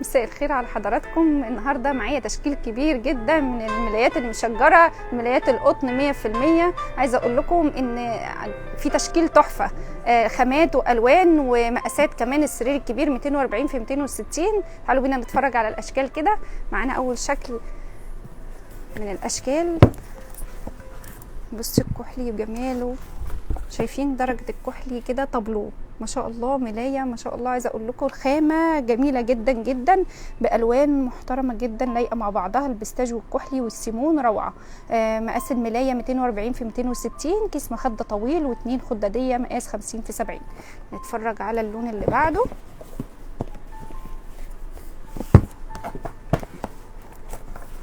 مساء الخير على حضراتكم. النهارده معايا تشكيل كبير جدا من الملايات المشجره، ملايات القطن 100%. عايزه اقول لكم ان في تشكيل تحفه، خامات والوان ومقاسات كمان. السرير الكبير 240 في 260. تعالوا بينا نتفرج على الاشكال كده. معانا اول شكل من الاشكال، بصوا الكحلي بجماله، شايفين درجه الكحلي كده طابلوه ما شاء الله، ملايه ما شاء الله. عايزه اقول لكم الخامه جميله جدا جدا، بالوان محترمه جدا لايقه مع بعضها، البستاج والكحلي والسيمون روعه. مقاس الملايه 240 في 260، كيس مخده طويل واثنين خداديه مقاس 50 في 70. نتفرج على اللون اللي بعده.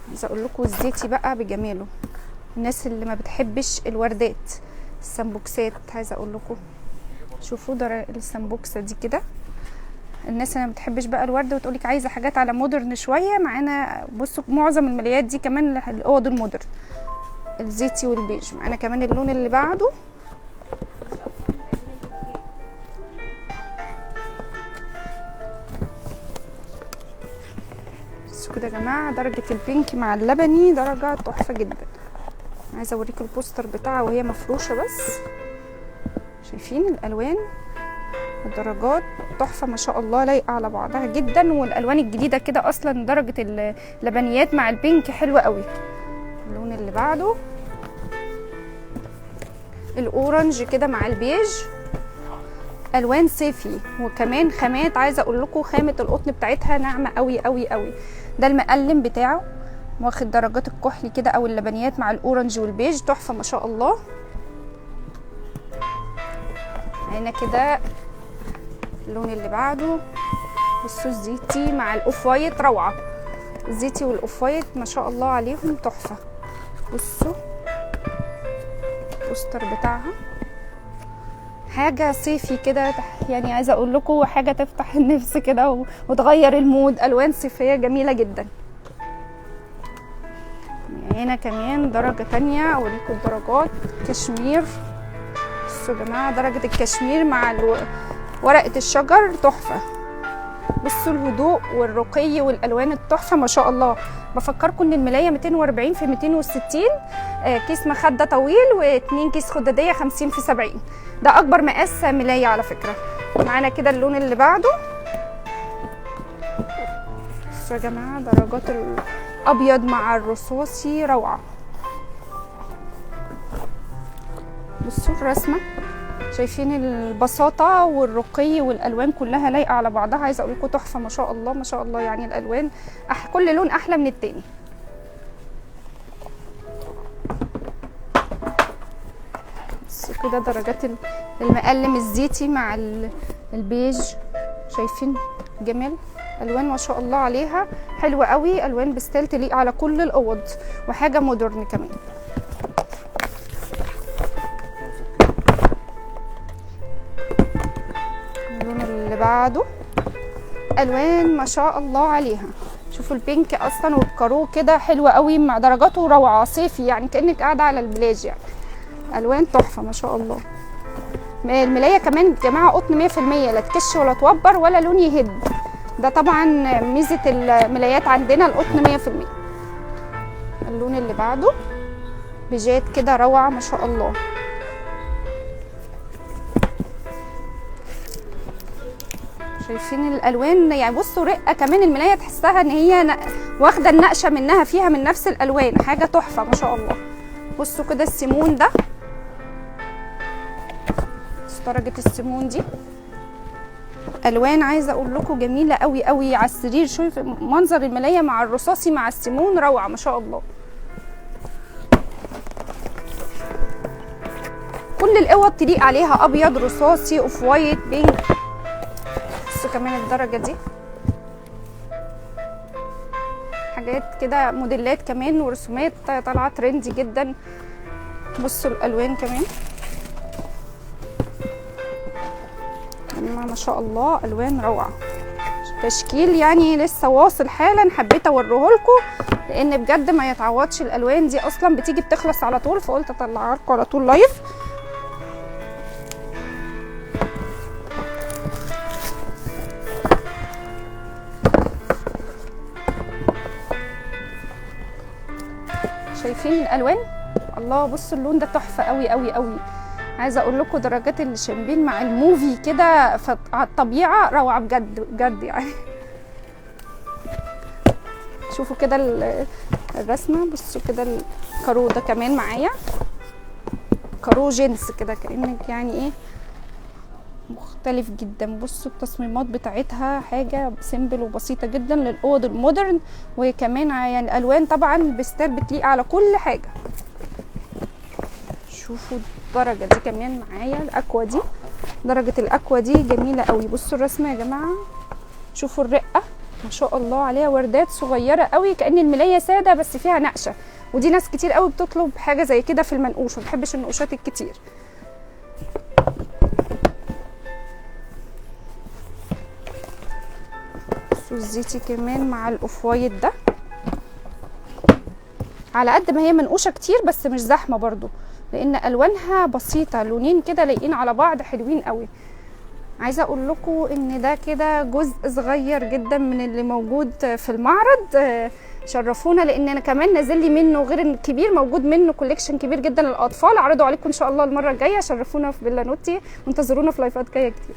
عايزه اقول لكم الزيتي بقى بجماله، الناس اللي ما بتحبش الوردات، السمبوكسات. عايزه اقول لكم شوفوا السمبوكسه دي كده، الناس اللي ما بتحبش بقى الورد وتقولك عايزه حاجات على مودرن شويه، معانا بصوا معظم الملايات دي كمان الاوض المودرن، الزيتي والبيج. معانا كمان اللون اللي بعده، بصوا كده يا جماعه، درجه البينك مع اللبني درجه تحفه جدا. عايزه اوريكم البوستر بتاعها وهي مفروشه، بس شايفين الالوان الدرجات تحفه ما شاء الله، لايقه على بعضها جدا. والالوان الجديده كده اصلا درجه اللبنيات مع البينك حلوه قوي. اللون اللي بعده الاورنج كده مع البيج، الوان صيفي وكمان خامات. عايزه اقول لكم خامه القطن بتاعتها ناعمه قوي قوي قوي. ده المقلم بتاعه واخد درجات الكحلي كده او اللبنيات مع الاورنج والبيج، تحفه ما شاء الله. هنا كده اللون اللي بعده، بصوا الزيتي مع الاوف وايت روعه. الزيتي والاوف وايت ما شاء الله عليهم تحفه. بصوا البوستر بتاعها حاجه صيفي كده، يعني عايزه اقول لكم حاجه تفتح النفس كده وتغير المود، الوان صيفيه جميله جدا. هنا كمان درجه تانية اوريكم الدرجات. كشمير، بصوا يا جماعه درجه الكشمير مع ورقه الشجر تحفه. بصوا الهدوء والرقي والالوان التحفه ما شاء الله. بفكركم ان الملايه 240 في 260، كيس مخده طويل واثنين كيس خداديه 50 في 70. ده اكبر مقاس ملايه على فكره. معانا كده اللون اللي بعده، بصوا يا جماعه درجات الابيض مع الرصاصي روعه. بصوا الرسمه، شايفين البساطه والرقي والالوان كلها لايقه على بعضها. عايزه اقول لكم تحفه ما شاء الله ما شاء الله، يعني الالوان كل لون احلى من التاني. بس كده درجات المقلم الزيتي مع البيج، شايفين جمال الوان ما شاء الله عليها حلوه قوي، الوان بستيل تليق على كل الاوض وحاجه مودرن كمان. بعده الوان ما شاء الله عليها، شوفوا البينك اصلا والكارو كده حلوه قوي مع درجاته روعه، صيفي يعني كانك قاعده على البلاج، يعني الوان تحفه ما شاء الله. الملايه كمان يا جماعه قطن 100%، لا تكش ولا توبر ولا لون يهد. ده طبعا ميزه الملايات عندنا القطن 100%. اللون اللي بعده بيجات كده روعه ما شاء الله. شايفين الالوان، يعني بصوا رقه كمان الملايه، تحسها ان هي واخده النقشه منها فيها من نفس الالوان، حاجه تحفه ما شاء الله. بصوا كده السيمون ده، درجه السيمون دي الوان عايزه اقول لكم جميله قوي قوي على السرير. شوف منظر الملايه مع الرصاصي مع السيمون روعه ما شاء الله. كل الاوض تليق عليها، ابيض رصاصي اوف وايت بينك. بصوا كمان الدرجه دي حاجات كده موديلات كمان ورسومات طالعه ترندي جدا. بصوا الالوان كمان ما شاء الله، الوان روعه. تشكيل يعني لسه واصل حالا، حبيت اوريه لكم لان بجد ما يتعوضش. الالوان دي اصلا بتيجي بتخلص على طول، فقلت اطلعها لكم على طول لايف. شايفين الالوان؟ الله، بصوا اللون ده تحفه قوي قوي قوي. عايزه اقول لكم درجات الشامبين مع الموفي كده على الطبيعه روعه بجد بجد يعني. شوفوا كده الرسمه، بصوا كده الكارو ده كمان معايا كارو جينز كده، كأنك يعني ايه مختلف جدا. بصوا التصميمات بتاعتها حاجه سيمبل وبسيطه جدا للاوض المودرن، وكمان يعني الالوان طبعا بستات بتليق على كل حاجه. شوفوا الدرجه دي كمان معايا الاكوا دي، درجه الاكوا دي جميله قوي. بصوا الرسمه يا جماعه، شوفوا الرقه ما شاء الله عليها، وردات صغيره قوي كأن الملايه ساده بس فيها نقشه، ودي ناس كتير قوي بتطلب حاجه زي كده في المنقوش، ما بحبش النقوشات الكتير. بصوا الزيتي كمان مع الاوف وايت ده، على قد ما هي منقوشه كتير بس مش زحمه برضو، لان الوانها بسيطه، لونين كده لايقين على بعض حلوين قوي. عايزه اقول لكم ان ده كده جزء صغير جدا من اللي موجود في المعرض. شرفونا، لان انا كمان نازل لي منه غير الكبير، موجود منه كوليكشن كبير جدا للاطفال، اعرضه عليكم ان شاء الله المره الجايه. شرفونا في فيلا نوتي، وانتظرونا في لايفات جايه كتير.